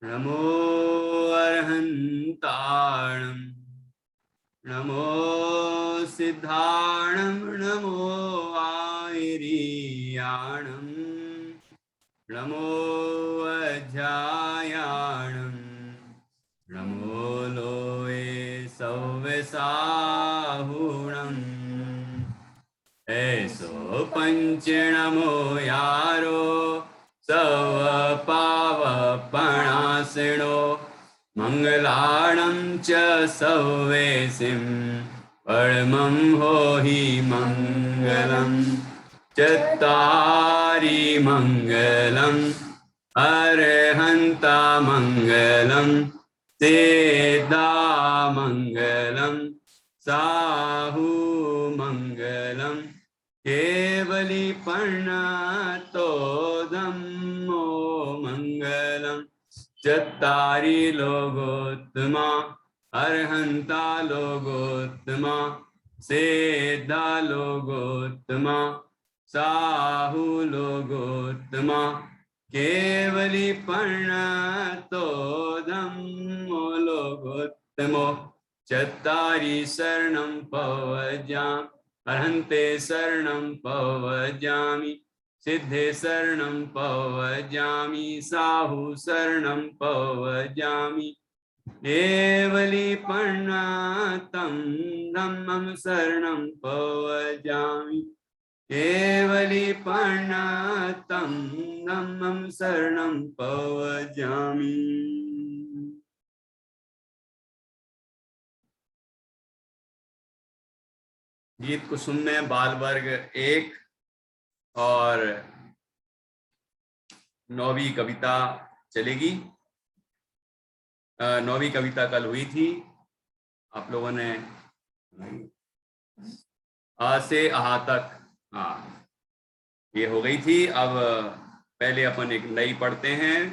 नमो अर्हन्ताणं नमो सिद्धाणं नमो आयर्याणं नमो अध्यायाणं नमो लोये सव्यसाहुणम् ऐसो पंच नमो यारो सव पावपणासिनो मंगलाणं च सव्येसिं परमं होहि मंगलम् चत्तारि मंगलम् अर्हन्ता मंगलम् सिद्धा मंगलम् साहु मंगलम् केवली पर्णतो धम्मो मंगलम् चत्तारि लोकोत्तमा अर्हन्ता लोकोत्तमा सिद्धा लोकोत्तमा साहु लोकोत्तमा केवली पर्णतो धम्मो लोकोत्तमो चत्तारि शरणं पवज्यामि अर्हन्ते शरणं पवज्यामि सिद्धे शरणं पवज्यामि साहु शरणं पवज्यामि केवली पर्णतं धम्मं शरणं पवज्यामि केवली पर्णतं धम्मं शरणं पवज्यामि। गीत कुसुम में बाल वर्ग 1 और 9वीं कविता चलेगी। 9वीं कविता कल हुई थी, आप लोगों ने आ से आहा तक, हाँ ये हो गई थी। अब पहले अपन एक नई पढ़ते हैं,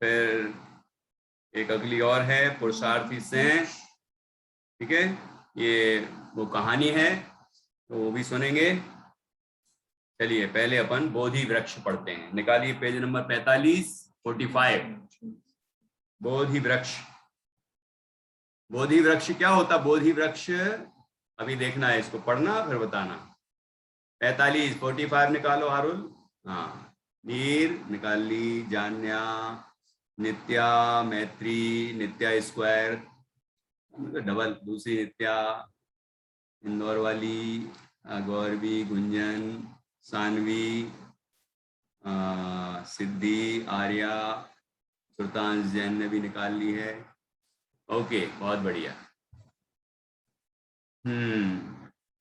फिर एक अगली और है पुरुषार्थी से, ठीक है। ये वो कहानी है तो वो भी सुनेंगे। चलिए पहले अपन बोधि वृक्ष पढ़ते हैं। निकालिए पेज नंबर 45 बोधि वृक्ष। बोधि वृक्ष क्या होता? बोधि वृक्ष अभी देखना है, इसको पढ़ना फिर बताना। 45 निकालो आरुल। हाँ, नीर निकाल ली, जान्या, नित्या, मैत्री, नित्या स्क्वायर डबल, दूसरी नित्या, इंदौर वाली, गौरवी, गुंजन, सानवी, सिद्धि, आर्या, सुल्तान जैन ने भी निकाल ली है। ओके, बहुत बढ़िया।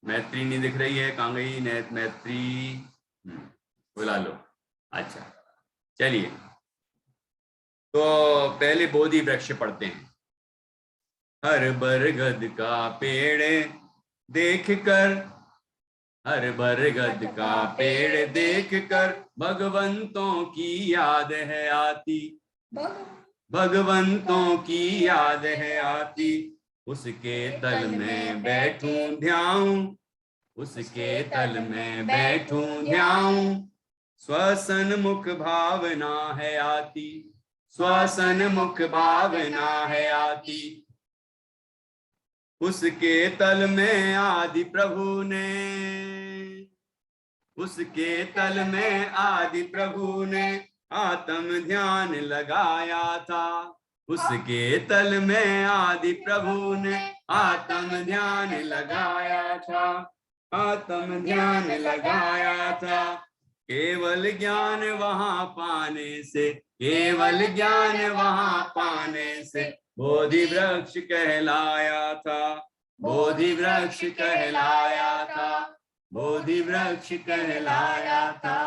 मैत्री नहीं दिख रही है, कहाँ गई मैत्री? बुला लो। अच्छा चलिए, तो पहले बोधि वृक्ष पढ़ते हैं। हर बरगद का पेड़ देख कर, हर बरगद का पेड़ देख कर भगवंतों की याद है आती, भगवंतों की याद है आती। उसके तल में बैठूं ध्याऊं, उसके तल में बैठूं ध्याऊं। स्वसन मुख भावना है आती, स्वसन मुख भावना है आती। उसके तल में आदि प्रभु ने, उसके तल में आदि प्रभु ने आत्म ध्यान लगाया था। उसके तल में आदि प्रभु ने आत्म ध्यान लगाया था, आत्म ध्यान लगाया था। केवल ज्ञान वहां पाने से, केवल ज्ञान वहां पाने से बोधि वृक्ष कहलाया था, बोधि वृक्ष कहलाया था, बोधि वृक्ष कहलाया था।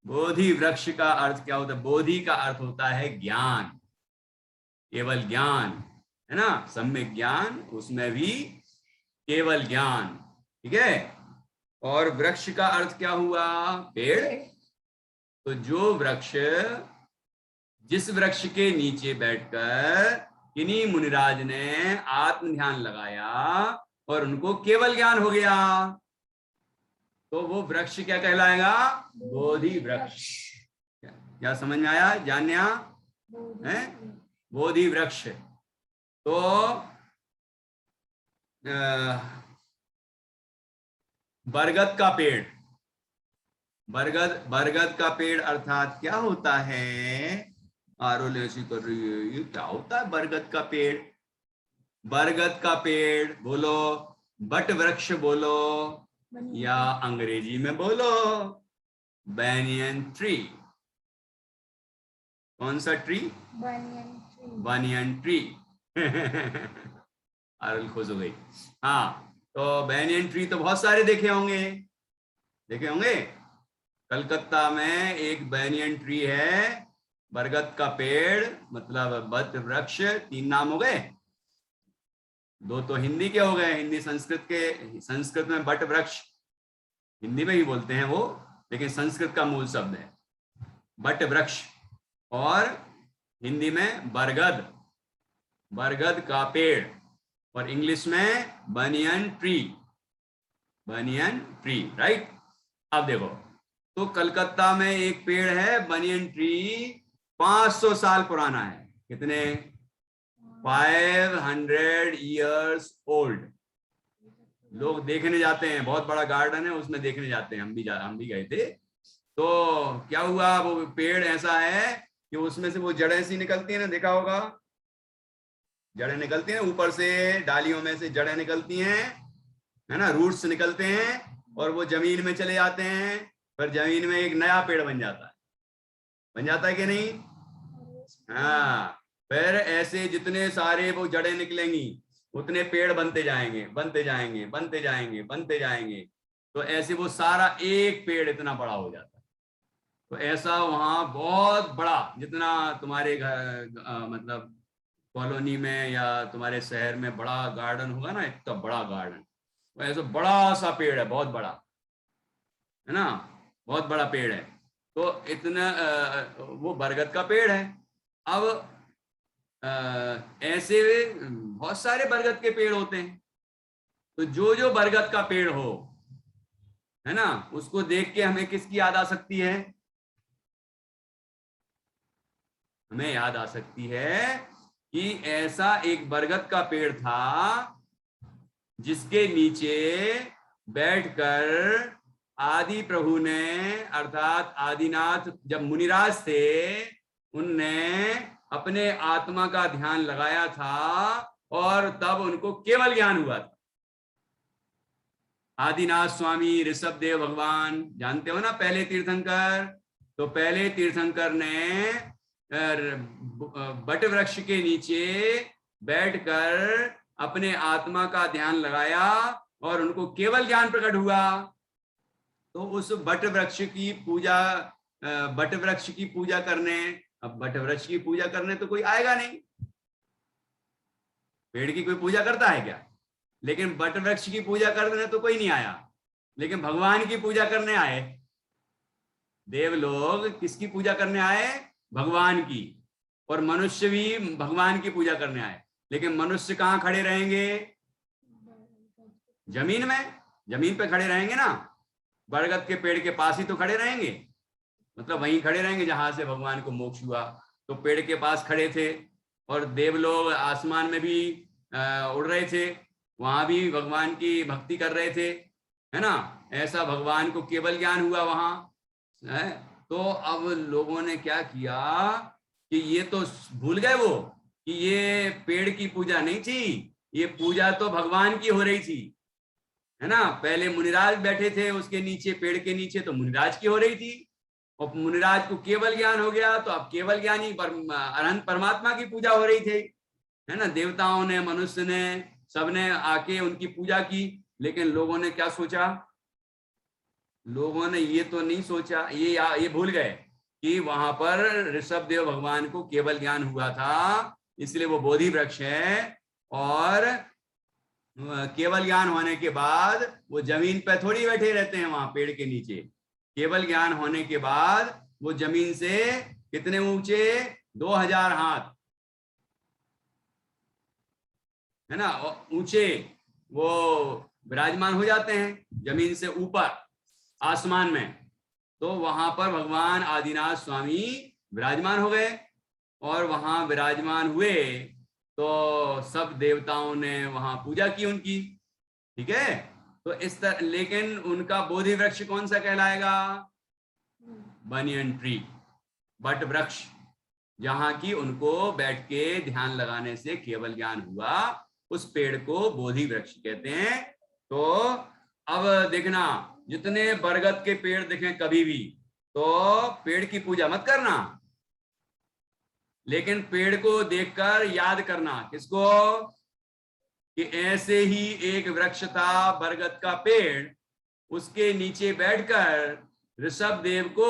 बोधि वृक्ष का अर्थ क्या होता है? बोधि का अर्थ होता है ज्ञान, केवल ज्ञान, है ना, सम्यक ज्ञान, उसमें भी केवल ज्ञान, ठीक है। और वृक्ष का अर्थ क्या हुआ? पेड़। तो जो वृक्ष, जिस वृक्ष के नीचे बैठकर किन्हीं मुनिराज ने आत्म ध्यान लगाया और उनको केवल ज्ञान हो गया, तो वो वृक्ष क्या कहलाएगा? बोधि वृक्ष। क्या समझ में आया जान्या? है बोधि वृक्ष। तो बरगद का पेड़, बरगद का पेड़ अर्थात क्या होता है? आरोल ऐसी कर रही है, ये क्या होता है बरगद का पेड़? बरगद का पेड़ बोलो, बट वृक्ष बोलो, या अंग्रेजी में बोलो बैनियन ट्री। कौन सा ट्री? Banyan tree. आरुल खुश हो गई। हाँ, तो बैनियन ट्री तो बहुत सारे देखे होंगे, देखे होंगे। कलकत्ता में एक बैनियन ट्री है, बरगद का पेड़ मतलब बट वृक्ष। 3 नाम हो गए, 2 तो हिंदी के हो गए, हिंदी संस्कृत के। संस्कृत में बट वृक्ष हिंदी में ही बोलते हैं वो, लेकिन संस्कृत का मूल शब्द है बट वृक्ष, और हिंदी में बरगद, बरगद का पेड़, और इंग्लिश में banyan tree, banyan tree, right. अब देखो, तो कलकत्ता में एक पेड़ है बनियन ट्री, 500 साल पुराना है। कितने? 500 years old। लोग देखने जाते हैं, बहुत बड़ा गार्डन है उसमें देखने जाते हैं, हम भी गए थे। तो क्या हुआ, वो पेड़ ऐसा है कि उसमें से वो जड़ें सी निकलती हैं ना, देखा होगा, जड़ें निकलती हैं ऊपर से, डालियों में से जड़ें निकलती हैं, है ना, रूट्स निकलते हैं, और वो जमीन में चले जाते हैं, फिर जमीन में एक नया पेड़ बन जाता है। बन जाता है कि नहीं? हाँ, फिर ऐसे जितने सारे वो जड़ें निकलेंगी उतने पेड़ बनते जाएंगे, बनते जाएंगे, बनते जाएंगे, बनते जाएंगे। तो ऐसे वो सारा एक पेड़ इतना बड़ा हो जाता है। तो ऐसा वहां बहुत बड़ा, जितना तुम्हारे घर मतलब कॉलोनी में या तुम्हारे शहर में बड़ा गार्डन होगा ना, इतना बड़ा गार्डन, तो ऐसा बड़ा सा पेड़ है, बहुत बड़ा, है ना, बहुत बड़ा पेड़ है। तो इतना वो बरगद का पेड़ है। अब ऐसे बहुत सारे बरगद के पेड़ होते हैं, तो जो जो बरगद का पेड़ हो, है ना, उसको देख के हमें किसकी याद आ सकती है? हमें याद आ सकती है कि ऐसा एक बरगद का पेड़ था जिसके नीचे बैठकर आदि प्रभु ने, अर्थात आदिनाथ जब मुनिराज थे, उनने अपने आत्मा का ध्यान लगाया था और तब उनको केवल ज्ञान हुआ था। आदिनाथ स्वामी ऋषभ देव भगवान, जानते हो ना, पहले तीर्थंकर। तो पहले तीर्थंकर ने बट वृक्ष के नीचे बैठकर अपने आत्मा का ध्यान लगाया और उनको केवल ज्ञान प्रकट हुआ। तो उस बट वृक्ष की पूजा, बट वृक्ष की पूजा करने, अब बट वृक्ष की पूजा करने तो कोई आएगा नहीं, पेड़ की कोई पूजा करता है क्या? लेकिन बट वृक्ष की पूजा करने तो कोई नहीं आया, लेकिन भगवान की पूजा करने आए। देव लोग किसकी पूजा करने आए? भगवान की। और मनुष्य भी भगवान की पूजा करने आए, लेकिन मनुष्य कहाँ खड़े रहेंगे? जमीन में, जमीन पे खड़े रहेंगे ना, बरगद के पेड़ के पास ही तो खड़े रहेंगे, मतलब वहीं खड़े रहेंगे जहां से भगवान को मोक्ष हुआ। तो पेड़ के पास खड़े थे, और देव लोग आसमान में भी उड़ रहे थे, वहां भी भगवान की भक्ति कर रहे थे, है ना। ऐसा भगवान को केवल ज्ञान हुआ वहां है। तो अब लोगों ने क्या किया कि ये तो भूल गए वो कि ये पेड़ की पूजा नहीं थी, ये पूजा तो भगवान की हो रही थी, है ना। पहले मुनिराज बैठे थे उसके नीचे, पेड़ के नीचे, तो मुनिराज की हो रही थी, और मुनिराज को केवल ज्ञान हो गया, तो अब केवल ज्ञानी अनंत परमात्मा की पूजा हो रही थी, है ना। देवताओं ने, मनुष्य ने, सबने आके उनकी पूजा की। लेकिन लोगों ने क्या सोचा? लोगों ने ये तो नहीं सोचा, ये भूल गए कि वहां पर ऋषभ देव भगवान को केवल ज्ञान हुआ था, इसलिए वो बोधि वृक्ष है। और केवल ज्ञान होने के बाद वो जमीन पे थोड़ी बैठे रहते हैं, वहां पेड़ के नीचे। केवल ज्ञान होने के बाद वो जमीन से कितने ऊंचे? 2000 हाथ, है ना, ऊंचे वो विराजमान हो जाते हैं जमीन से ऊपर आसमान में। तो वहां पर भगवान आदिनाथ स्वामी विराजमान हो गए। और वहां विराजमान हुए तो सब देवताओं ने वहां पूजा की उनकी, ठीक है। तो इस तरह, लेकिन उनका बोधि वृक्ष कौन सा कहलाएगा? बनियन ट्री, बट वृक्ष, जहां की उनको बैठ के ध्यान लगाने से केवल ज्ञान हुआ, उस पेड़ को बोधि वृक्ष कहते हैं। तो अब देखना, जितने बरगद के पेड़ देखें कभी भी, तो पेड़ की पूजा मत करना, लेकिन पेड़ को देखकर याद करना। किसको? कि ऐसे ही एक वृक्ष था बरगद का पेड़, उसके नीचे बैठकर ऋषभ देव को,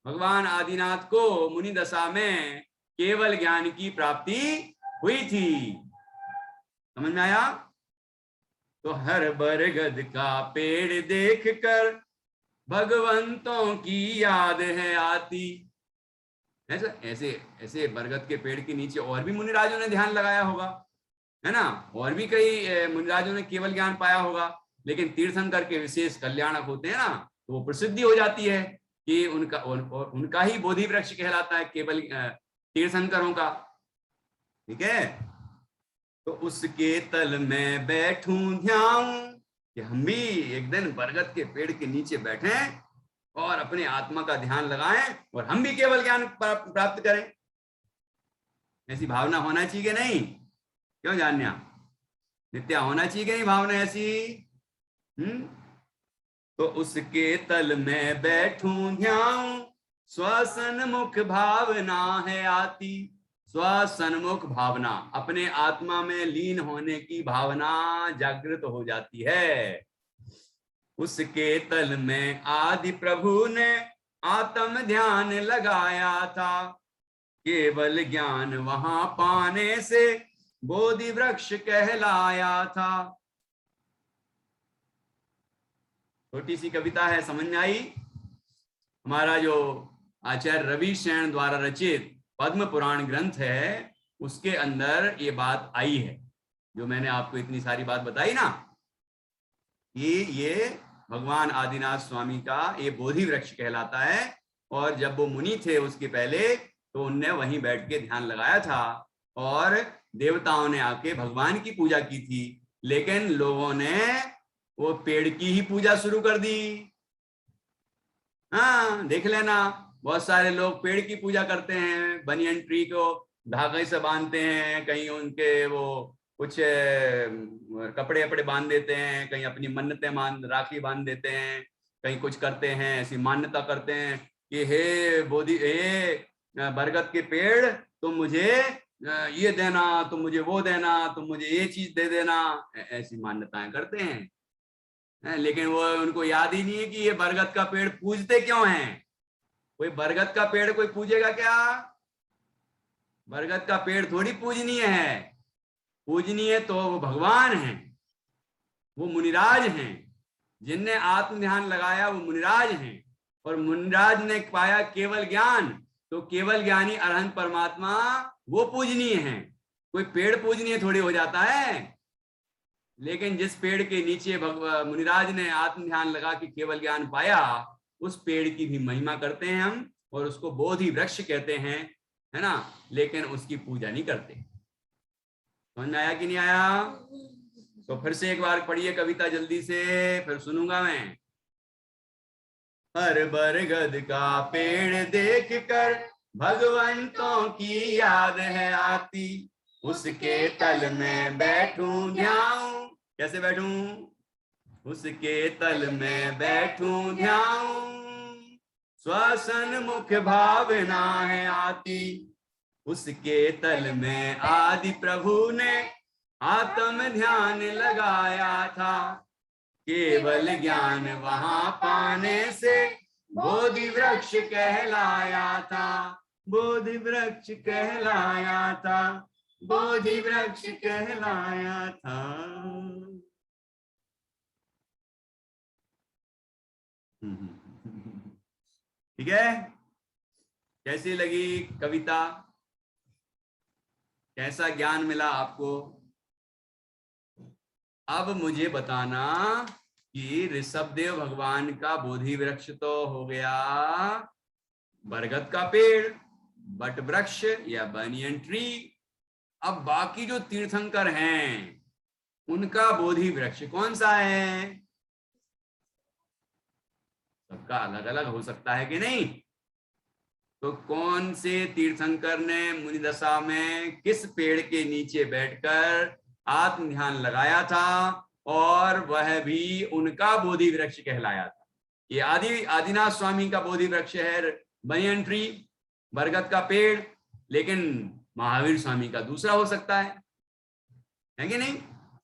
भगवान आदिनाथ को मुनि दशा में केवल ज्ञान की प्राप्ति हुई थी। समझ में आया? तो हर बरगद का पेड़ देखकर भगवंतों की याद है आती। ऐसे ऐसे ऐसे बरगद के पेड़ के नीचे और भी मुनिराजों ने ध्यान लगाया होगा, है ना, और भी कई मुनिराजों ने केवल ज्ञान पाया होगा, लेकिन तीर्थंकर के विशेष कल्याणक होते हैं ना, तो वो प्रसिद्धि हो जाती है कि उनका ही बोधि वृक्ष कहलाता है केवल तीर्थंकरों का, ठीक है। तो उसके तल में बैठूं ध्याऊं, कि हम भी एक दिन बरगद के पेड़ के नीचे बैठें और अपने आत्मा का ध्यान लगाएं और हम भी केवल ज्ञान प्राप्त करें। ऐसी भावना होना चाहिए कि नहीं? क्यों जान्या, नित्या होना चाहिए कि नहीं भावना ऐसी? तो उसके तल में बैठूं ध्याऊं, स्वसन्मुख भावना है आती। स्वसन्मुख भावना, अपने आत्मा में लीन होने की भावना जागृत हो जाती है। उसके तल में आदि प्रभु ने आत्म ध्यान लगाया था, केवल ज्ञान वहां पाने से बोधि वृक्ष कहलाया था। छोटी सी कविता है, समझ में आई? हमारा जो आचार्य रवि सेन द्वारा रचित पद्म पुराण ग्रंथ है, उसके अंदर ये बात आई है, जो मैंने आपको इतनी सारी बात बताई ना, ये भगवान आदिनाथ स्वामी का ये बोधि वृक्ष कहलाता है। और जब वो मुनि थे उसके पहले, तो उनने वहीं बैठ के ध्यान लगाया था और देवताओं ने आके भगवान की पूजा की थी, लेकिन लोगों ने वो पेड़ की ही पूजा शुरू कर दी। हाँ, देख लेना, बहुत सारे लोग पेड़ की पूजा करते हैं, बनियन ट्री को धागे से बांधते हैं, कहीं उनके वो कुछ कपड़े वपड़े बांध देते हैं, कहीं अपनी मन्नतें राखी बांध देते हैं, कहीं कुछ करते हैं, ऐसी मान्यता करते हैं कि हे बोधि, हे बरगद के पेड़, तुम मुझे ये देना, तुम मुझे वो देना, तुम मुझे ये चीज दे देना, ऐसी मान्यताएं करते हैं। लेकिन वो उनको याद ही नहीं है कि ये बरगद का पेड़ पूजते क्यों हैं। कोई बरगद का पेड़ कोई पूजेगा क्या? बरगद का पेड़ थोड़ी पूजनीय है, पूजनीय तो वो भगवान हैं, वो मुनिराज हैं, जिनने आत्म ध्यान लगाया वो मुनिराज हैं। और मुनिराज ने पाया केवल ज्ञान, तो केवल ज्ञानी अरहंत परमात्मा वो पूजनीय हैं। कोई पेड़ पूजनीय थोड़ी हो जाता है। लेकिन जिस पेड़ के नीचे मुनिराज ने आत्म ध्यान लगा के केवल ज्ञान पाया, उस पेड़ की भी महिमा करते हैं हम, और उसको बोधि वृक्ष कहते हैं, है ना, लेकिन उसकी पूजा नहीं करते। समझ में आया कि नहीं आया? तो फिर से एक बार पढ़िए कविता जल्दी से, फिर सुनूंगा मैं। हर बरगद का पेड़ देख कर भगवंतों की याद है आती, उसके तल में बैठूं ध्याऊं। कैसे बैठूं? उसके तल में बैठूं ध्याऊं, स्वसन्मुख भावना है आती। उसके तल में आदि प्रभु ने आत्म ध्यान लगाया था, केवल ज्ञान वहां पाने से बोधि वृक्ष कहलाया था। बोधि वृक्ष कहलाया था, बोधि वृक्ष कहलाया था। ठीक है, कैसी लगी कविता? कैसा ज्ञान मिला आपको? अब मुझे बताना कि ऋषभदेव भगवान का बोधि वृक्ष तो हो गया बरगद का पेड़, बट वृक्ष या बनियन ट्री। अब बाकी जो तीर्थंकर हैं उनका बोधि वृक्ष कौन सा है? सबका अलग अलग हो सकता है कि नहीं? तो कौन से तीर्थंकर ने मुनि दशा में किस पेड़ के नीचे बैठकर आत्म ध्यान लगाया था और वह भी उनका बोधि वृक्ष कहलाया था? ये आदिनाथ स्वामी का बोधि वृक्ष है बनियन ट्री, बरगद का पेड़, लेकिन महावीर स्वामी का दूसरा हो सकता है कि नहीं?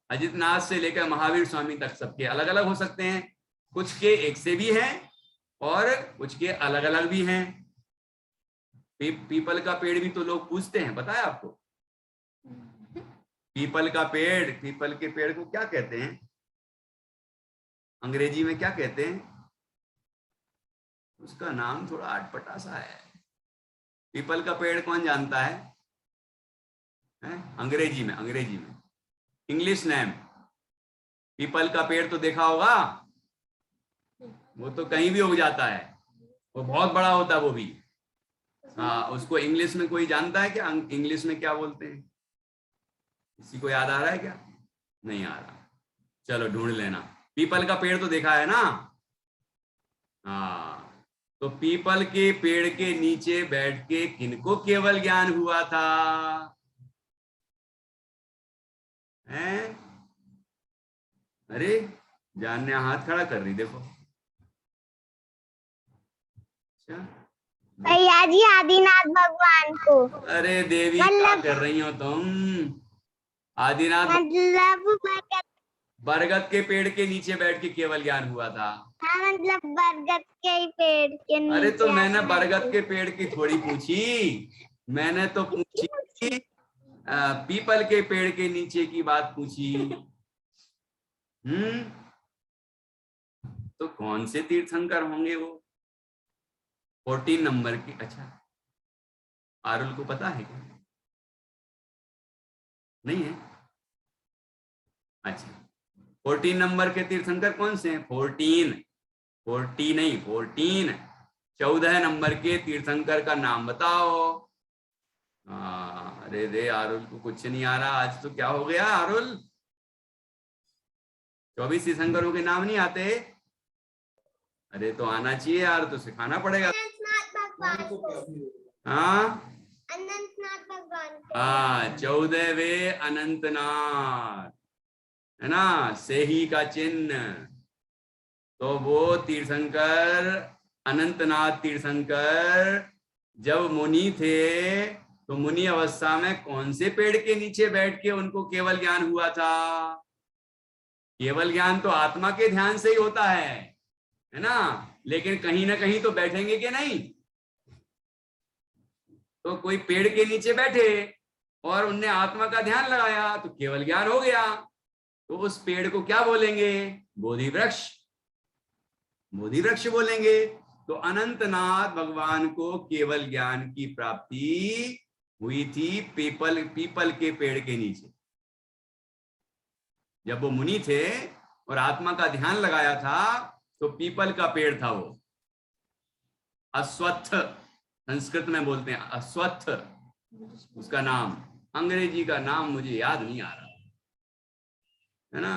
अजितनाथ से लेकर महावीर स्वामी तक सबके अलग अलग हो सकते हैं। कुछ के एक से भी हैं और कुछ के अलग अलग भी हैं। पीपल का पेड़ भी तो लोग पूछते हैं, पता है आपको? पीपल का पेड़, पीपल के पेड़ को क्या कहते हैं अंग्रेजी में? क्या कहते हैं? उसका नाम थोड़ा अटपटा सा है। पीपल का पेड़ कौन जानता है? अंग्रेजी में इंग्लिश नेम पीपल का पेड़ तो देखा होगा, वो तो कहीं भी उग जाता है, वो बहुत बड़ा होता है वो भी। हाँ, उसको इंग्लिश में कोई जानता है क्या? इंग्लिश में क्या बोलते हैं? किसी को याद आ रहा है क्या? नहीं आ रहा, चलो ढूंढ लेना। पीपल का पेड़ तो देखा है ना? हाँ, तो पीपल के पेड़ के नीचे बैठ के किनको केवल ज्ञान हुआ था? हैं? अरे जानने हाथ खड़ा कर रही, देखो। अच्छा भैया जी, आदिनाथ भगवान को। अरे देवी, क्या कर रही हो तुम? आदिनाथ मतलब बरगद के पेड़ के नीचे बैठ के केवल ज्ञान हुआ था। हाँ, मतलब बरगद के पेड़ के नीचे। अरे तो मैंने बरगद के पेड़ की थोड़ी पूछी, मैंने तो पूछी पीपल के पेड़ के नीचे की बात पूछी। तो कौन से तीर्थंकर होंगे वो? 14 नंबर की। अच्छा, आरुल को पता है क्या? नहीं है? अच्छा, 14 नंबर के तीर्थंकर कौन से हैं? 40 नहीं, 14 14 नंबर के तीर्थंकर का नाम बताओ। अरे रे, आरुल को कुछ नहीं आ रहा आज। तो क्या हो गया आरुल? 24 तीर्थंकरों के नाम नहीं आते? अरे तो आना चाहिए यार, तो सिखाना पड़ेगा। हाँ, अनंतनाथ भगवान। हाँ, 14वें अनंतनाथ है ना, से ही का चिन्ह। तो वो तीर्थंकर अनंतनाथ तीर्थंकर जब मुनि थे तो मुनि अवस्था में कौन से पेड़ के नीचे बैठ के उनको केवल ज्ञान हुआ था? केवल ज्ञान तो आत्मा के ध्यान से ही होता है ना, लेकिन कहीं ना कहीं तो बैठेंगे कि नहीं? तो कोई पेड़ के नीचे बैठे और उनने आत्मा का ध्यान लगाया तो केवल ज्ञान हो गया। तो उस पेड़ को क्या बोलेंगे? बोधि वृक्ष, बोधि वृक्ष बोलेंगे। तो अनंतनाथ भगवान को केवल ज्ञान की प्राप्ति हुई थी पीपल के पेड़ के नीचे। जब वो मुनि थे और आत्मा का ध्यान लगाया था तो पीपल का पेड़ था वो, अश्वत्थ संस्कृत में बोलते हैं, अश्वत्थ उसका नाम। अंग्रेजी का नाम मुझे याद नहीं आ रहा है ना,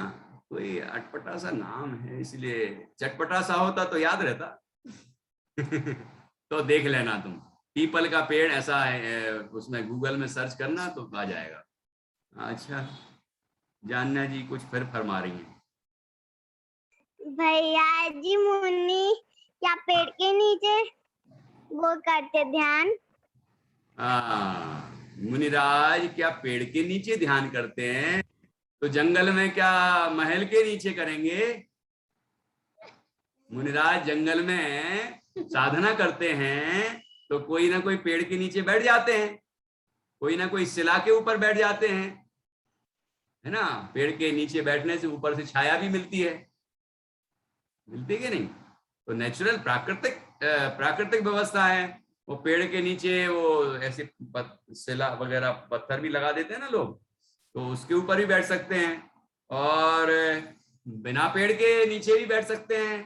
कोई अटपटा सा नाम है, इसलिए चटपटा सा होता तो याद रहता। तो देख लेना तुम, पीपल का पेड़ ऐसा है, उसमें गूगल में सर्च करना तो आ जाएगा। अच्छा, जानना जी कुछ फिर फरमा रही हैं। भैया जी, मुनि क्या पेड़ के नीचे वो करते ध्यान? मुनिराज क्या पेड़ के नीचे ध्यान करते हैं? तो जंगल में क्या महल के नीचे करेंगे? मुनिराज जंगल में साधना करते हैं तो कोई ना कोई पेड़ के नीचे बैठ जाते हैं, कोई ना कोई शिला के ऊपर बैठ जाते हैं, है ना। पेड़ के नीचे बैठने से ऊपर से छाया भी मिलती है, मिलती है कि नहीं? तो नेचुरल प्राकृतिक व्यवस्था है। वो पेड़ के नीचे वो ऐसे शिला वगैरह पत्थर भी लगा देते हैं ना लोग, तो उसके ऊपर भी बैठ सकते हैं, और बिना पेड़ के नीचे भी बैठ सकते हैं,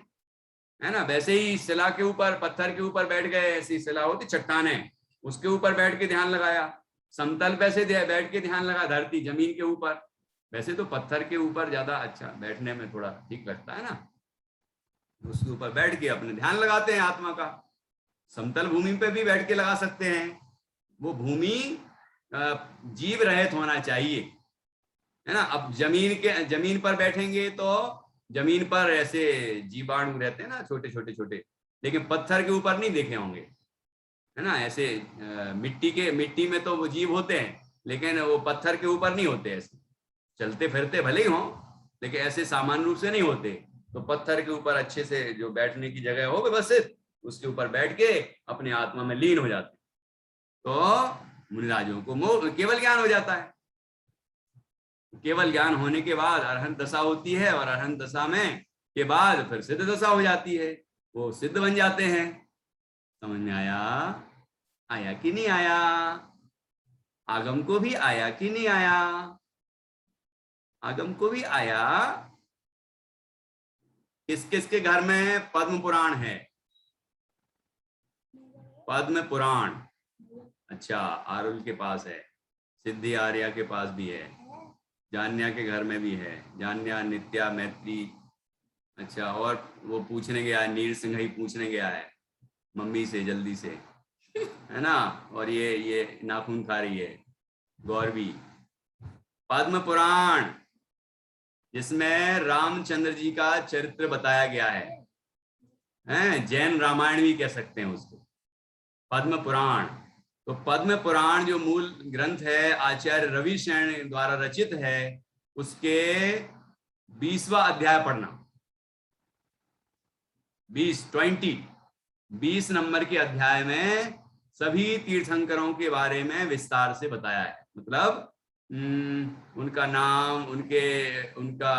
है ना। वैसे ही शिला के ऊपर, पत्थर के ऊपर बैठ गए, ऐसी शिला होती चट्टानें, उसके ऊपर बैठ के ध्यान लगाया। समतल पे से बैठ के ध्यान लगा, धरती जमीन के ऊपर। वैसे तो पत्थर के ऊपर ज्यादा अच्छा बैठने में थोड़ा ठीक लगता है ना, उसके ऊपर बैठ के अपने ध्यान लगाते हैं आत्मा का। समतल भूमि पे भी बैठ के लगा सकते हैं। वो भूमि जीव रहित होना चाहिए, है ना। अब जमीन पर बैठेंगे तो जमीन पर ऐसे जीवाणु रहते हैं ना, छोटे छोटे छोटे, लेकिन पत्थर के ऊपर नहीं देखे होंगे, है ना। ऐसे मिट्टी में तो वो जीव होते हैं, लेकिन वो पत्थर के ऊपर नहीं होते। ऐसे चलते फिरते भले ही हों, लेकिन ऐसे सामान्य रूप से नहीं होते। तो पत्थर के ऊपर अच्छे से जो बैठने की जगह हो व्यवस्थित, उसके ऊपर बैठ के अपने आत्मा में लीन हो जाते, तो मुनिराजों को केवल ज्ञान हो जाता है। केवल ज्ञान होने के बाद अरहंत दशा होती है, और अरहंत दशा में के बाद फिर सिद्ध दशा हो जाती है, वो सिद्ध बन जाते हैं। समझ में आया? आया कि नहीं आया? आगम को भी आया कि नहीं आया? आगम को भी आया। किस किस के घर में पद्म पुराण है? पद्म पुराण, अच्छा, आरुल के पास है, सिद्धि आर्या के पास भी है, जान्या के घर में भी है, जान्या, नित्या, मैत्री। अच्छा, और वो पूछने गया है, नीर सिंह ही पूछने गया है मम्मी से जल्दी से, है ना। और ये नाखून खा रही है गौरवी। पद्म पुराण, जिसमें रामचंद्र जी का चरित्र बताया गया है, जैन रामायण भी कह सकते हैं उसको, पद्म पुराण। तो पद्म पुराण जो मूल ग्रंथ है, आचार्य रवि शरण द्वारा रचित है, उसके 20वां अध्याय पढ़ना। 20 नंबर के अध्याय में सभी तीर्थंकरों के बारे में विस्तार से बताया है। मतलब उनका नाम, उनका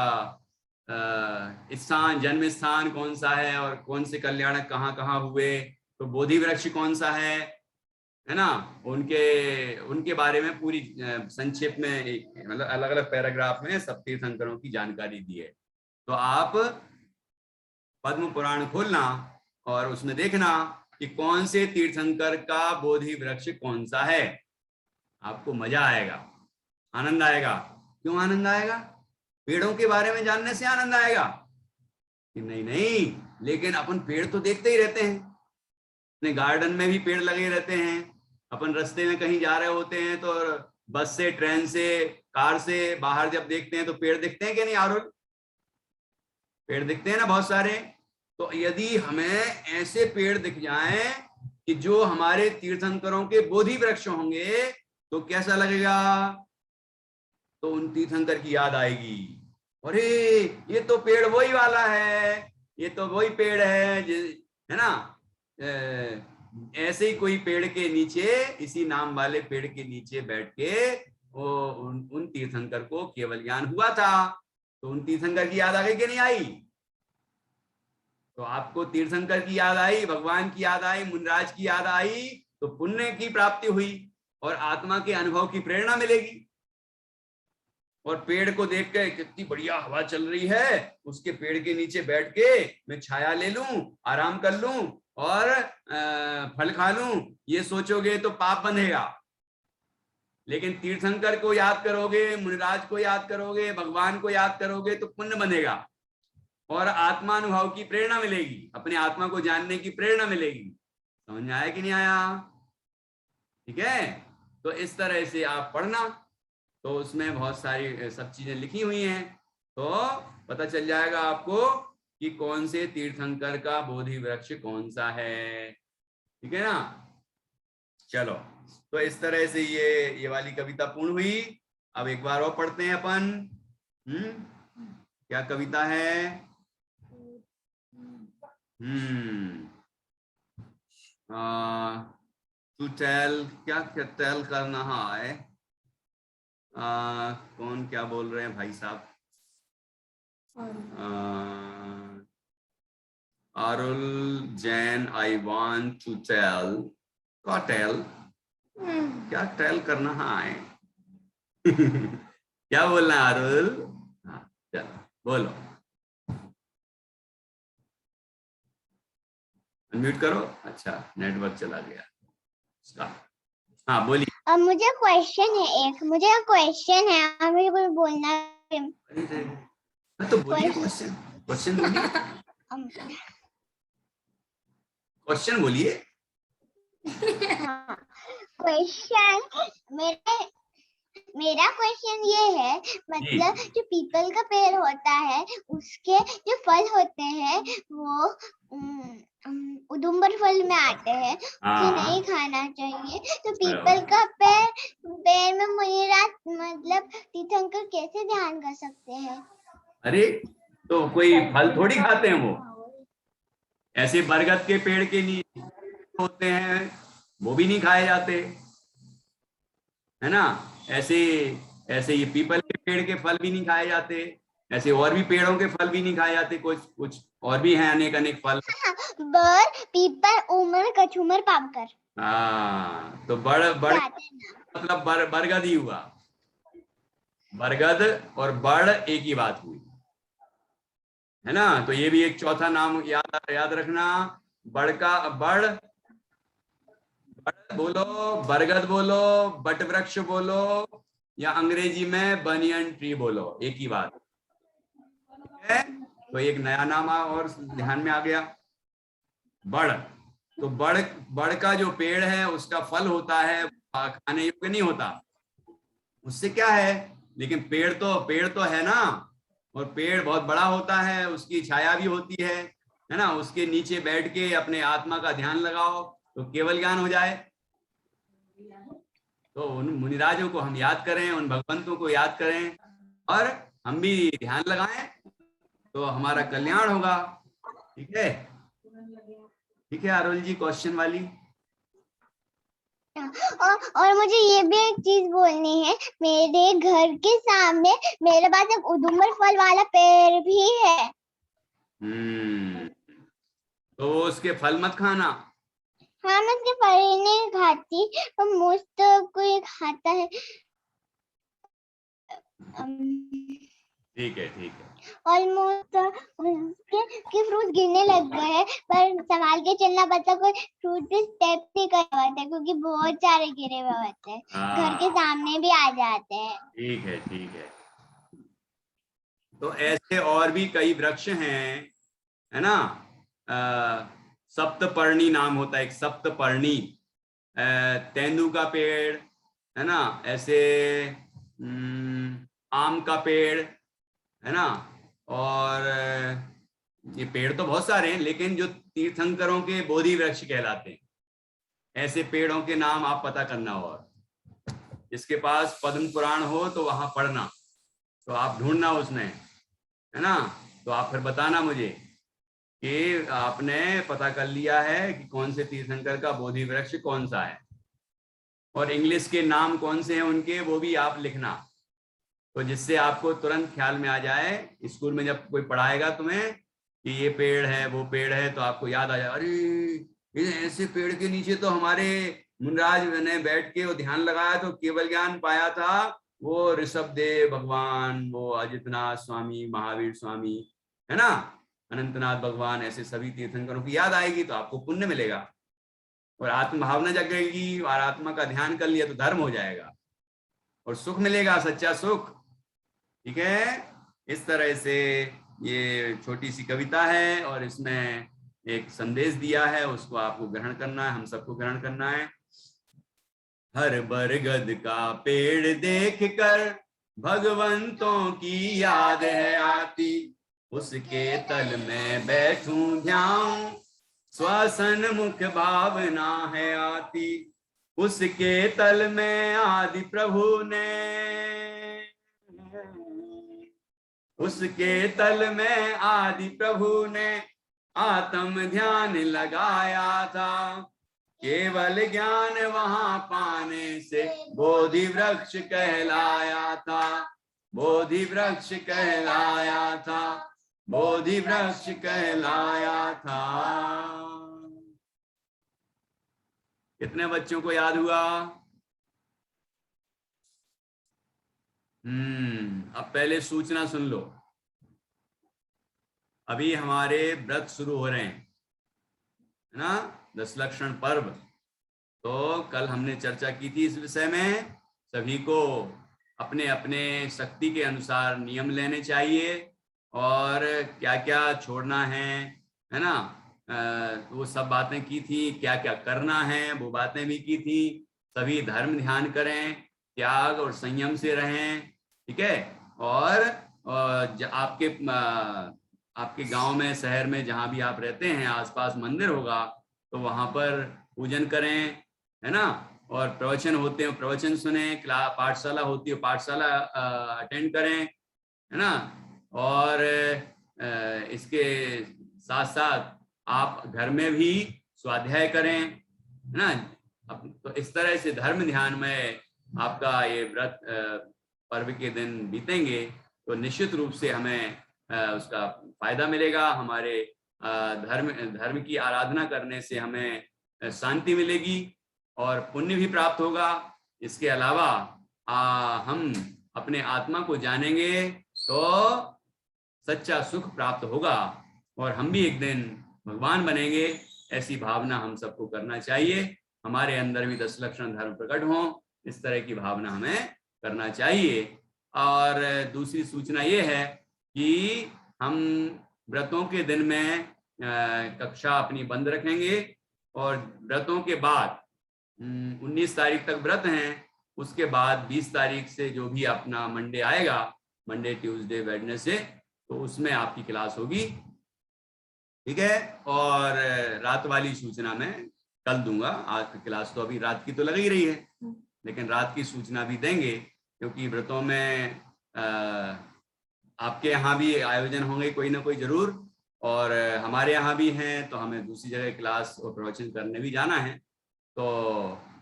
स्थान, जन्म स्थान कौन सा है, और कौन से कल्याणक कहाँ कहाँ हुए, तो बोधि वृक्ष कौन सा है ना। उनके बारे में पूरी संक्षेप में, मतलब अलग अलग पैराग्राफ में सब तीर्थंकरों की जानकारी दी है। तो आप पद्म पुराण खोलना और उसमें देखना कि कौन से तीर्थंकर का बोधि वृक्ष कौन सा है। आपको मजा आएगा, आनंद आएगा। क्यों आनंद आएगा? पेड़ों के बारे में जानने से आनंद आएगा कि नहीं? नहीं, लेकिन अपन पेड़ तो देखते ही रहते हैं, अपने गार्डन में भी पेड़ लगे रहते हैं। अपन रास्ते में कहीं जा रहे होते हैं तो बस से, ट्रेन से, कार से बाहर जब देखते हैं तो पेड़ दिखते हैं कि नहीं आरुल? पेड़ दिखते हैं ना बहुत सारे। तो यदि हमें ऐसे पेड़ दिख जाएं कि जो हमारे तीर्थंकरों के बोधि वृक्ष होंगे, तो कैसा लगेगा? तो उन तीर्थंकर की याद आएगी, अरे ये तो पेड़ वही वाला है, ये तो वही पेड़ है ना। ऐसे ही कोई पेड़ के नीचे, इसी नाम वाले पेड़ के नीचे बैठ के वो उन तीर्थंकर को केवल ज्ञान हुआ था। तो उन तीर्थंकर की याद आ गई कि नहीं आई? तो आपको तीर्थंकर की याद आई, भगवान की याद आई, मुनिराज की याद आई, तो पुण्य की प्राप्ति हुई और आत्मा के अनुभव की प्रेरणा मिलेगी। और पेड़ को देख के, कितनी बढ़िया हवा चल रही है, उसके पेड़ के नीचे बैठ के मैं छाया ले लूं, आराम कर लूं और फल खा लूं, ये सोचोगे तो पाप बंधेगा। लेकिन तीर्थंकर को याद करोगे, मुनिराज को याद करोगे, भगवान को याद करोगे तो पुण्य बनेगा और आत्मानुभव की प्रेरणा मिलेगी, अपने आत्मा को जानने की प्रेरणा मिलेगी। समझ में आया कि नहीं आया? ठीक है, तो इस तरह से आप पढ़ना, तो उसमें बहुत सारी सब चीजें लिखी हुई हैं, तो पता चल जाएगा आपको कि कौन से तीर्थंकर का बोधि वृक्ष कौन सा है। ठीक है ना? चलो, तो इस तरह से ये वाली कविता पूर्ण हुई। अब एक बार और पढ़ते हैं अपन। क्या कविता है? टू टेल, क्या टेल करना है? कौन क्या बोल रहे हैं भाई साहब? Arul Jain, I want to tell. क्या टेल? क्या टेल करना है? क्या बोलना है आरुल? हाँ, चलो बोलो, अनम्यूट करो। अच्छा, नेटवर्क चला गया। स्टार्ट। हाँ बोलिए। अब मुझे क्वेश्चन है एक, मुझे क्वेश्चन है, अब मुझे कुछ बोलना है। हाँ तो बोलिए क्वेश्चन, क्वेश्चन बोलिए, क्वेश्चन बोलिए। हाँ, क्वेश्चन मेरा क्वेश्चन ये है, मतलब जो पीपल का पेड़ होता है उसके जो फल होते हैं वो उदुम्बर फल में आते हैं, उसे नहीं खाना चाहिए, तो पीपल का पेड़ में मुनिराज मतलब तीर्थंकर कैसे ध्यान कर सकते हैं? अरे तो कोई फल थोड़ी खाते हैं वो, ऐसे बरगद के पेड़ के नीचे होते हैं वो भी नहीं खाए जाते, है ना। ऐसे ऐसे ये पीपल के पेड़ के फल भी नहीं खाए जाते, ऐसे और भी पेड़ों के फल भी नहीं खाए जाते, कुछ कुछ और भी हैं अनेक अनेक फल। बर, पीपल, उमर, कछुमर, पामकर। हाँ तो बड़ मतलब बरगद ही हुआ, बरगद और बड़ एक ही बात हुई, है ना। तो ये भी एक चौथा नाम याद रखना, बड़ का बड़ बोलो, बरगद बोलो, बट वृक्ष बोलो, या अंग्रेजी में बनियन ट्री बोलो, एक ही बात है। तो एक नया नाम और ध्यान में आ गया, बड़। तो बड़ का जो पेड़ है उसका फल होता है खाने योग्य नहीं होता, उससे क्या है, लेकिन पेड़ तो है ना, और पेड़ बहुत बड़ा होता है, उसकी छाया भी होती है ना, उसके नीचे बैठ के अपने आत्मा का ध्यान लगाओ तो केवल ज्ञान हो जाए। तो उन मुनिराजों को हम याद करें, उन भगवंतों को याद करें, और हम भी ध्यान लगाएं तो हमारा कल्याण होगा। ठीक है, ठीक है आरोल जी, क्वेश्चन वाली। और मुझे ये भी एक चीज बोलनी है, मेरे घर के सामने मेरे पास एक उदुम्बर फल वाला पेड़ भी है। तो उसके फल मत खाना। हाँ, मैं उसके फल नहीं खाती, पर मुझे कोई खाता है। ठीक है, ठीक है। ऑलमोस्ट उसके फ्रूट गिरने लग गए हैं, पर संभाल के चलना पड़ता, कोई फ्रूट पे स्टेप नहीं कर पाते क्योंकि बहुत सारे गिरे हुए होते हैं, घर के सामने भी आ जाते हैं। ठीक है, ठीक है। तो ऐसे और भी कई वृक्ष हैं, है ना। सप्तपर्णी नाम होता है एक, सप्तपर्णी, तेंदू का पेड़, है ना, ऐसे आम का पेड़, है ना। और ये पेड़ तो बहुत सारे हैं, लेकिन जो तीर्थंकरों के बोधि वृक्ष कहलाते हैं, ऐसे पेड़ों के नाम आप पता करना, और जिसके पास पद्म पुराण हो तो वहां पढ़ना, तो आप ढूंढना उसमें, है ना। तो आप फिर बताना मुझे कि आपने पता कर लिया है कि कौन से तीर्थंकर का बोधि वृक्ष कौन सा है, और इंग्लिश के नाम कौन से हैं उनके, वो भी आप लिखना, तो जिससे आपको तुरंत ख्याल में आ जाए, स्कूल में जब कोई पढ़ाएगा तुम्हें कि ये पेड़ है वो पेड़ है, तो आपको याद आ जाए, अरे ये ऐसे पेड़ के नीचे तो हमारे मुनराज ने बैठ के वो ध्यान लगाया तो केवल ज्ञान पाया था, वो ऋषभ देव भगवान, वो अजितनाथ स्वामी, महावीर स्वामी, है ना, अनंतनाथ भगवान, ऐसे सभी तीर्थंकरों की याद आएगी तो आपको पुण्य मिलेगा, और आत्म भावना जगेगी, और आत्मा का ध्यान कर लिया तो धर्म हो जाएगा, और सुख मिलेगा, सच्चा सुख। ठीक है, इस तरह से ये छोटी सी कविता है, और इसमें एक संदेश दिया है, उसको आपको ग्रहण करना है, हम सबको ग्रहण करना है। हर बरगद का पेड़ देख कर भगवंतों की याद है आती, उसके तल में बैठूं ध्यान श्वसन मुख भावना है आती, उसके तल में आदि प्रभु ने, उसके तल में आदि प्रभु ने आत्म ध्यान लगाया था, केवल ज्ञान वहां पाने से बोधि वृक्ष कहलाया था, बोधि वृक्ष कहलाया था, बोधि वृक्ष कहलाया था। कितने बच्चों को याद हुआ? अब पहले सूचना सुन लो, अभी हमारे व्रत शुरू हो रहे हैं, है ना, 10 लक्षण पर्व, तो कल हमने चर्चा की थी इस विषय में। सभी को अपने अपने शक्ति के अनुसार नियम लेने चाहिए और क्या क्या छोड़ना है ना। वो सब बातें की थी, क्या क्या करना है वो बातें भी की थी। सभी धर्म ध्यान करें, त्याग और संयम से रहें, ठीक है। और आपके गांव में, शहर में, जहां भी आप रहते हैं, आसपास मंदिर होगा तो वहां पर पूजन करें, है ना। और प्रवचन होते हैं, प्रवचन सुने, पाठशाला होती है, पाठशाला अटेंड करें, है ना। और इसके साथ साथ आप घर में भी स्वाध्याय करें, है ना। तो इस तरह से धर्म ध्यान में आपका ये व्रत पर्व के दिन बीतेंगे तो निश्चित रूप से हमें उसका फायदा मिलेगा। हमारे धर्म की आराधना करने से हमें शांति मिलेगी और पुण्य भी प्राप्त होगा। इसके अलावा हम अपने आत्मा को जानेंगे तो सच्चा सुख प्राप्त होगा और हम भी एक दिन भगवान बनेंगे। ऐसी भावना हम सबको करना चाहिए। हमारे अंदर भी 10 लक्षण धर्म प्रकट हों, इस तरह की भावना हमें करना चाहिए। और दूसरी सूचना ये है कि हम व्रतों के दिन में कक्षा अपनी बंद रखेंगे और व्रतों के बाद 19 तारीख तक व्रत हैं, उसके बाद 20 तारीख से जो भी अपना मंडे आएगा, मंडे, ट्यूसडे, वेडनेसडे, तो उसमें आपकी क्लास होगी, ठीक है। और रात वाली सूचना मैं कल दूंगा। आज की क्लास तो अभी रात की तो लग ही रही है, लेकिन रात की सूचना भी देंगे क्योंकि व्रतों में आपके यहाँ भी आयोजन होंगे कोई ना कोई जरूर, और हमारे यहाँ भी हैं, तो हमें दूसरी जगह क्लास और प्रवचन करने भी जाना है। तो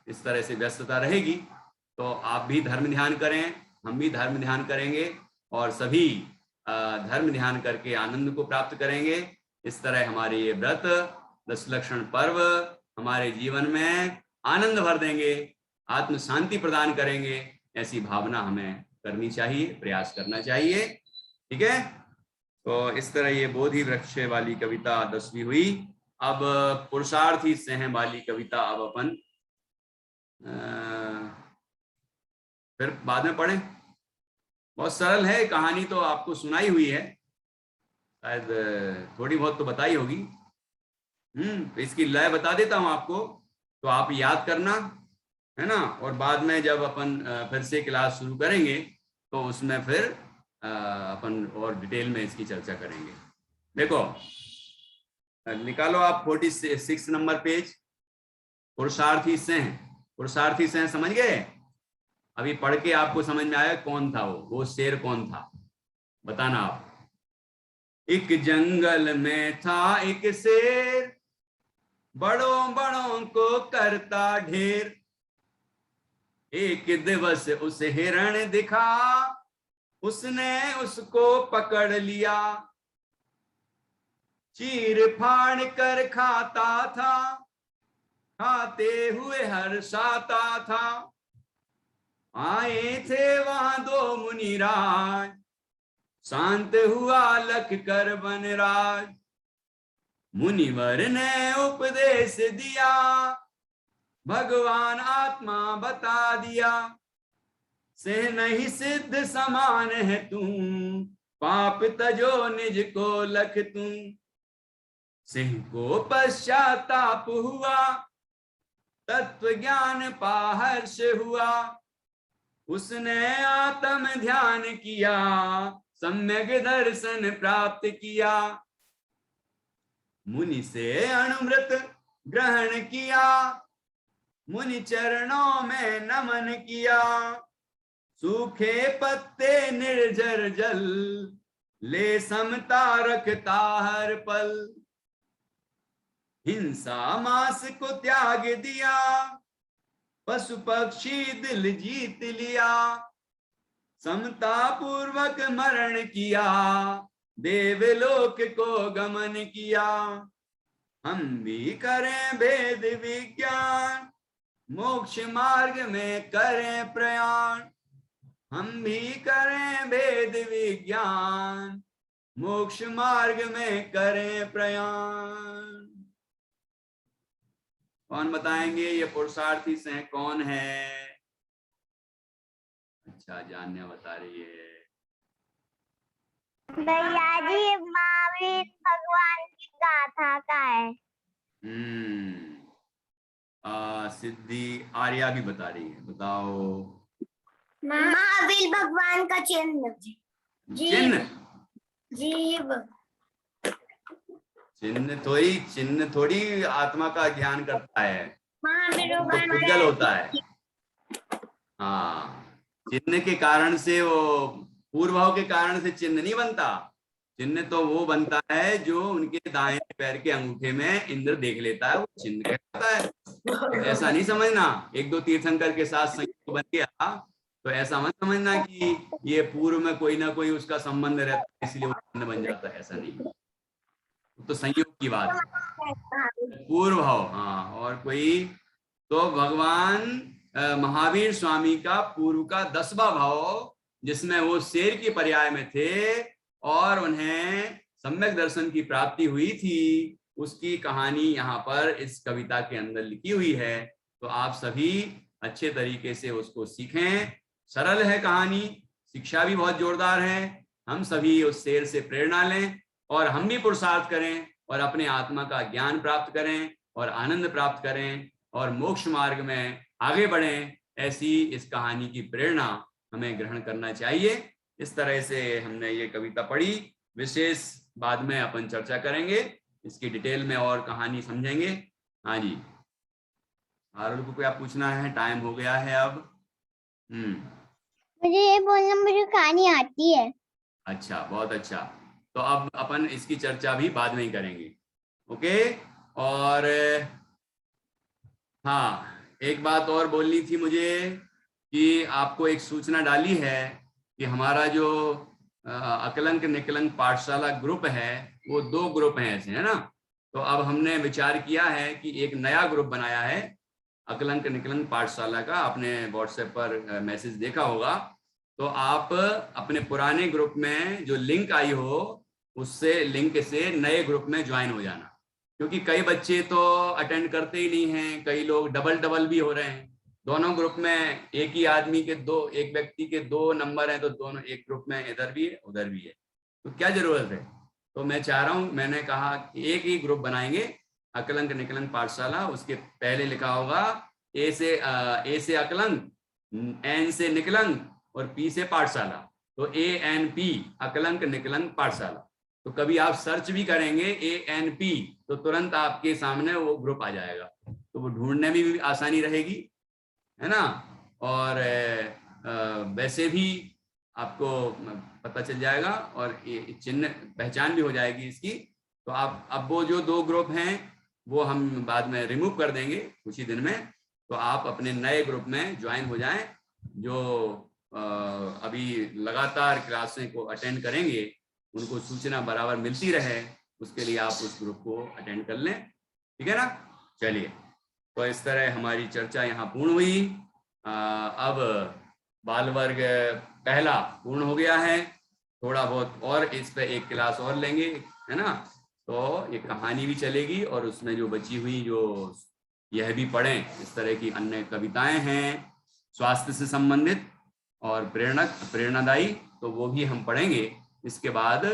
इस तरह से व्यस्तता रहेगी। तो आप भी धर्म ध्यान करें, हम भी धर्म ध्यान करेंगे और सभी धर्म ध्यान करके आनंद को प्राप्त करेंगे। इस तरह हमारे ये व्रत 10 लक्षण पर्व हमारे जीवन में आनंद भर देंगे, आत्म शांति प्रदान करेंगे। ऐसी भावना हमें करनी चाहिए, प्रयास करना चाहिए, ठीक है। तो इस तरह ये बोधि वृक्ष वाली कविता 10वीं हुई। अब पुरुषार्थी स्नेह वाली कविता अब अपन फिर बाद में पढ़ें। बहुत सरल है कहानी, तो आपको सुनाई हुई है, शायद थोड़ी बहुत तो बताई होगी। इसकी लय बता देता हूं आपको, तो आप याद करना, है ना। और बाद में जब अपन फिर से क्लास शुरू करेंगे तो उसमें फिर अपन और डिटेल में इसकी चर्चा करेंगे। देखो, निकालो आप 46 नंबर पेज, पुरुषार्थी स्नेह। पुरुषार्थी स्नेह समझ गए? अभी पढ़ के आपको समझ में आया कौन था वो शेर कौन था, बताना आप। एक जंगल में था एक शेर, बड़ों बड़ों को करता ढेर। एक दिवस उस हिरण दिखा, उसने उसको पकड़ लिया। चीर फाड़ कर खाता था, खाते हुए हर्षाता था। आए थे वहां 2 मुनिराज, शांत हुआ लख कर वनराज। मुनिवर ने उपदेश दिया, भगवान आत्मा बता दिया। से नहीं सिद्ध समान है तुम, पाप तजो निज को लख तुम। सिंह को पश्चाताप हुआ, तत्व ज्ञान पा हर्ष हुआ। उसने आत्म ध्यान किया, सम्यक दर्शन प्राप्त किया। मुनि से अणुव्रत ग्रहण किया, मुनि चरणों में नमन किया। सूखे पत्ते निर्जर जल, ले समता रखता हर पल। हिंसा मांस को त्याग दिया, पशु पक्षी दिल जीत लिया। समता पूर्वक मरण किया, देवलोक को गमन किया। हम भी करें भेद विज्ञान, मोक्ष मार्ग में करें प्रयाण। हम भी करें भेद विज्ञान, मोक्ष मार्ग में करें प्रयाण। कौन बताएंगे ये पुरुषार्थी से कौन है? अच्छा, जान्या बता रही है। भैया जी, महावीर भगवान की गाथा का है। सिद्धि आर्या भी बता रही है, बताओ। महावीर भगवान का चिन्ह। चिन्ह? जीव। चिन्ह थोड़ी आत्मा का ज्ञान करता है, महावीर तो भगवान पुद्गल होता है। हाँ, चिन्ह के कारण से वो पूर्वभाव के कारण से चिन्ह नहीं बनता। चिन्ह तो वो बनता है जो उनके दाहिने पैर के अंगूठे में इंद्र देख लेता है, वो चिन्ह कहलाता है। तो ऐसा नहीं समझना एक दो तीर्थंकर के साथ संयोग बन गया तो ऐसा मत समझना कि ये पूर्व में कोई ना कोई उसका संबंध रहता है इसलिए वो चिन्ह बन जाता है, ऐसा नहीं। तो संयोग की बात है, पूर्व भाव। हाँ, और कोई तो भगवान महावीर स्वामी का पूर्व का 10वां भाव, जिसमें वो शेर की पर्याय में थे और उन्हें सम्यक दर्शन की प्राप्ति हुई थी, उसकी कहानी यहाँ पर इस कविता के अंदर लिखी हुई है। तो आप सभी अच्छे तरीके से उसको सीखें। सरल है कहानी, शिक्षा भी बहुत जोरदार है। हम सभी उस शेर से प्रेरणा लें और हम भी पुरुषार्थ करें और अपने आत्मा का ज्ञान प्राप्त करें और आनंद प्राप्त करें और मोक्ष मार्ग में आगे बढ़ें। ऐसी इस कहानी की प्रेरणा हमें ग्रहण करना चाहिए। इस तरह से हमने ये कविता पढ़ी। विशेष बाद में अपन चर्चा करेंगे, इसकी डिटेल में और कहानी समझेंगे। हाँ जी, हारुल को क्या पूछना है? टाइम हो गया है अब। मुझे ये बोलना, मुझे कहानी आती है। अच्छा, बहुत अच्छा। तो अब अपन इसकी चर्चा भी बाद में ही करेंगे। ओके। और हाँ, एक बात और बोलनी थी मुझे कि आपको एक सूचना डाली है कि हमारा जो अकलंक निकलंक पाठशाला ग्रुप है वो 2 ग्रुप हैं ऐसे, है ना। तो अब हमने विचार किया है कि एक नया ग्रुप बनाया है अकलंक निकलंक पाठशाला का। आपने व्हाट्सएप पर मैसेज देखा होगा। तो आप अपने पुराने ग्रुप में जो लिंक आई हो उससे लिंक से नए ग्रुप में ज्वाइन हो जाना, क्योंकि कई बच्चे तो अटेंड करते ही नहीं हैं, कई लोग डबल भी हो रहे हैं। दोनों ग्रुप में एक ही आदमी के एक व्यक्ति के 2 नंबर हैं, तो दोनों एक ग्रुप में इधर भी है उधर भी है, तो क्या जरूरत है। तो मैं चाह रहा हूं, मैंने कहा कि एक ही ग्रुप बनाएंगे अकलंक निकलंक पाठशाला। उसके पहले लिखा होगा ए से अकलंक, एन से निकलंक और पी से पाठशाला। तो ANP अकलंक निकलंक पाठशाला। तो कभी आप सर्च भी करेंगे ANP तो तुरंत आपके सामने वो ग्रुप आ जाएगा, तो वो ढूंढने में भी आसानी रहेगी, है ना। और वैसे भी आपको पता चल जाएगा और चिन्ह पहचान भी हो जाएगी इसकी। तो आप अब वो जो 2 ग्रुप हैं वो हम बाद में रिमूव कर देंगे कुछ ही दिन में। तो आप अपने नए ग्रुप में ज्वाइन हो जाएं। जो अभी लगातार क्लासें को अटेंड करेंगे उनको सूचना बराबर मिलती रहे, उसके लिए आप उस ग्रुप को अटेंड कर लें, ठीक है ना। चलिए, तो इस तरह हमारी चर्चा यहाँ पूर्ण हुई। अब बाल वर्ग पहला पूर्ण हो गया है। थोड़ा बहुत और इस पे एक क्लास और लेंगे, है ना। तो ये कहानी भी चलेगी और उसमें जो बची हुई जो यह भी पढ़ें, इस तरह की अन्य कविताएं हैं स्वास्थ्य से संबंधित और प्रेरणादायी, तो वो भी हम पढ़ेंगे। इसके बाद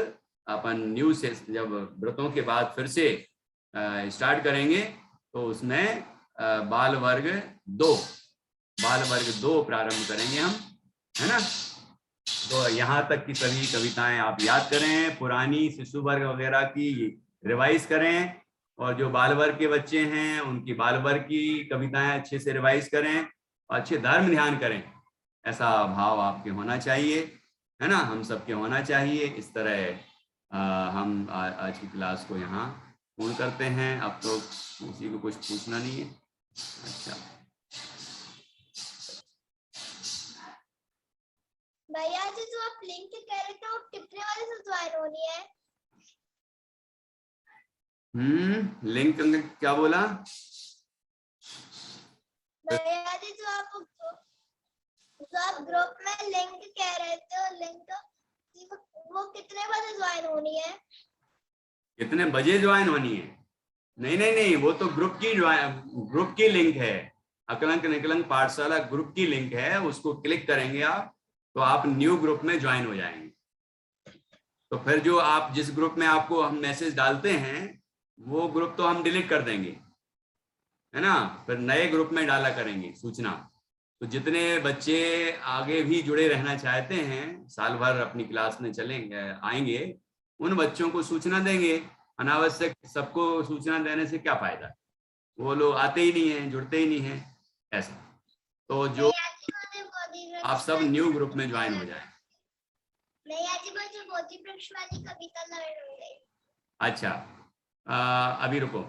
अपन न्यू से जब व्रतों के बाद फिर से स्टार्ट करेंगे तो उसमें बाल वर्ग 2 प्रारंभ करेंगे हम, है ना। तो यहाँ तक की सभी कविताएं आप याद करें, पुरानी शिशु वर्ग वगैरह की रिवाइज करें, और जो बाल वर्ग के बच्चे हैं उनकी बाल वर्ग की कविताएं अच्छे से रिवाइज करें और अच्छे धर्म ध्यान करें। ऐसा भाव आपके होना चाहिए, है ना, हम सबके होना चाहिए। इस तरह हम आज की क्लास को यहाँ पूर्ण करते हैं। अब तो किसी को कुछ पूछना नहीं है। अच्छा भैया जी, जो आप लिंक कह रहे थे वो कितने वाले से ज्वाइन होनी है? लिंक क्या बोला भैया जी, जो आप ग्रुप में लिंक कह रहे थे, वो कितने बजे ज्वाइन होनी है? कितने बजे ज्वाइन होनी है? नहीं नहीं नहीं, वो तो ग्रुप की लिंक है। अकलंक निकलंक पाठशाला ग्रुप की लिंक है, उसको क्लिक करेंगे आप तो आप न्यू ग्रुप में ज्वाइन हो जाएंगे। तो फिर जो आप जिस ग्रुप में आपको हम मैसेज डालते हैं वो ग्रुप तो हम डिलीट कर देंगे, है ना, फिर नए ग्रुप में डाला करेंगे सूचना। तो जितने बच्चे आगे भी जुड़े रहना चाहते हैं, साल भर अपनी क्लास में चलेंगे आएंगे, उन बच्चों को सूचना देंगे। अनावश्यक सबको सूचना देने से क्या फायदा, वो लोग आते ही नहीं है, जुड़ते ही नहीं है ऐसा। तो जो आप सब न्यू ग्रुप में ज्वाइन हो जाए। अच्छा, अभी रुको।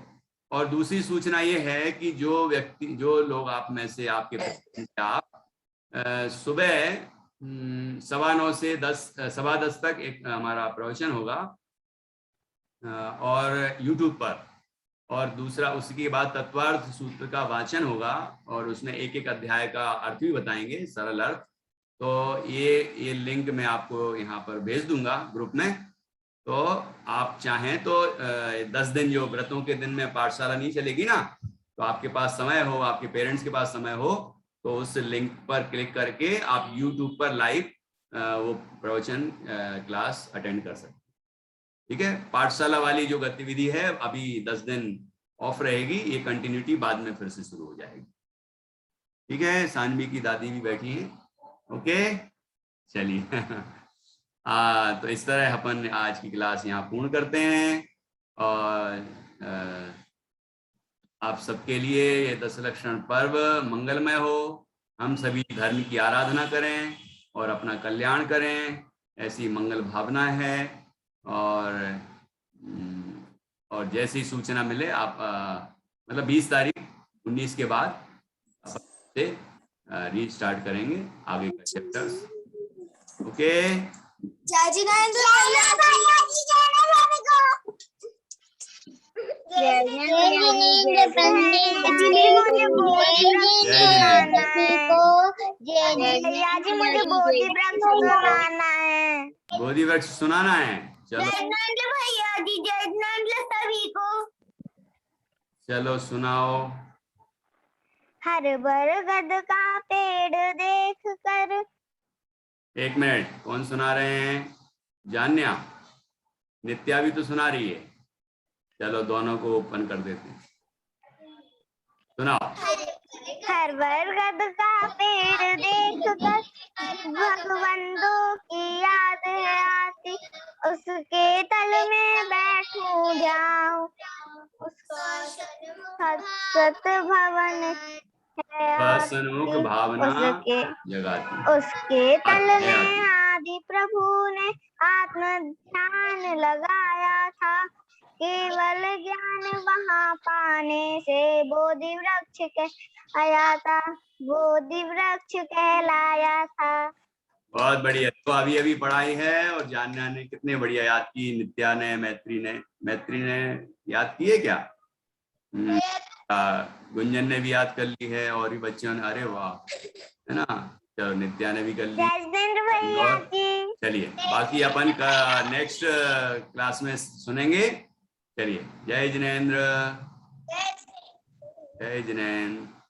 और दूसरी सूचना ये है कि जो लोग आप में से आपके आप सुबह 9:15 से 10 तक एक हमारा प्रवचन होगा और YouTube पर, और दूसरा उसके बाद तत्वार्थ सूत्र का वाचन होगा और उसमें एक एक अध्याय का अर्थ भी बताएंगे, सरल अर्थ। तो ये लिंक मैं आपको यहाँ पर भेज दूंगा ग्रुप में। तो आप चाहें तो 10 दिन जो व्रतों के दिन में पाठशाला नहीं चलेगी ना, तो आपके पास समय हो, आपके पेरेंट्स के पास समय हो, तो उस लिंक पर क्लिक करके आप YouTube पर लाइव वो प्रवचन क्लास अटेंड कर सकते हैं। ठीक है, पाठशाला वाली जो गतिविधि है अभी 10 दिन ऑफ रहेगी, ये कंटिन्यूटी बाद में फिर से शुरू हो जाएगी। ठीक है, सानवी की दादी भी बैठी हैं। ओके, चलिए तो इस तरह अपन आज की क्लास यहाँ पूर्ण करते हैं। और आप सबके लिए ये दशलक्षण पर्व मंगलमय हो, हम सभी धर्म की आराधना करें और अपना कल्याण करें, ऐसी मंगल भावना है। और जैसी सूचना मिले आप मतलब 20 तारीख 19 के बाद से रीस्टार्ट करेंगे आगे का चैप्टर्स। ओके, जय जिनेंद्र भैया जी, मुझे बोधि वृक्ष सुनाना है। बोधि वृक्ष सुनाना है। चलो भैया जी, जय जिनेंद्र सभी को। चलो सुनाओ। हर बरगद का पेड़ देख कर। एक मिनट, कौन सुना रहे हैं? जान्या, नित्या भी तो सुना रही है। चलो दोनों को ओपन कर देते हैं, सुनाओ। हर बरगद का पेड़ देख कर भगवंतों की याद है आती, उसके तल में बैठूं जाऊं, उसका सत भवन है सन्मुख भावना जगाती, उसके तल में आदि प्रभु ने आत्म ध्यान लगाया था, केवल ज्ञान वहाँ पाने से बोधि वृक्ष कहलाया था, बोधि वृक्ष कहलाया था। बहुत बढ़िया। तो अभी अभी पढ़ाई है और जान्या ने कितने बढ़िया याद की, नित्या ने, मैत्री ने याद की है क्या? गुंजन ने भी याद कर ली है और भी बच्चों ने। अरे वाह, है ना। चलो नित्या ने भी कर ली। चलिए बाकी अपन का नेक्स्ट क्लास में सुनेंगे। चलिए, जय जिनेंद्र, जय जिनेंद्र।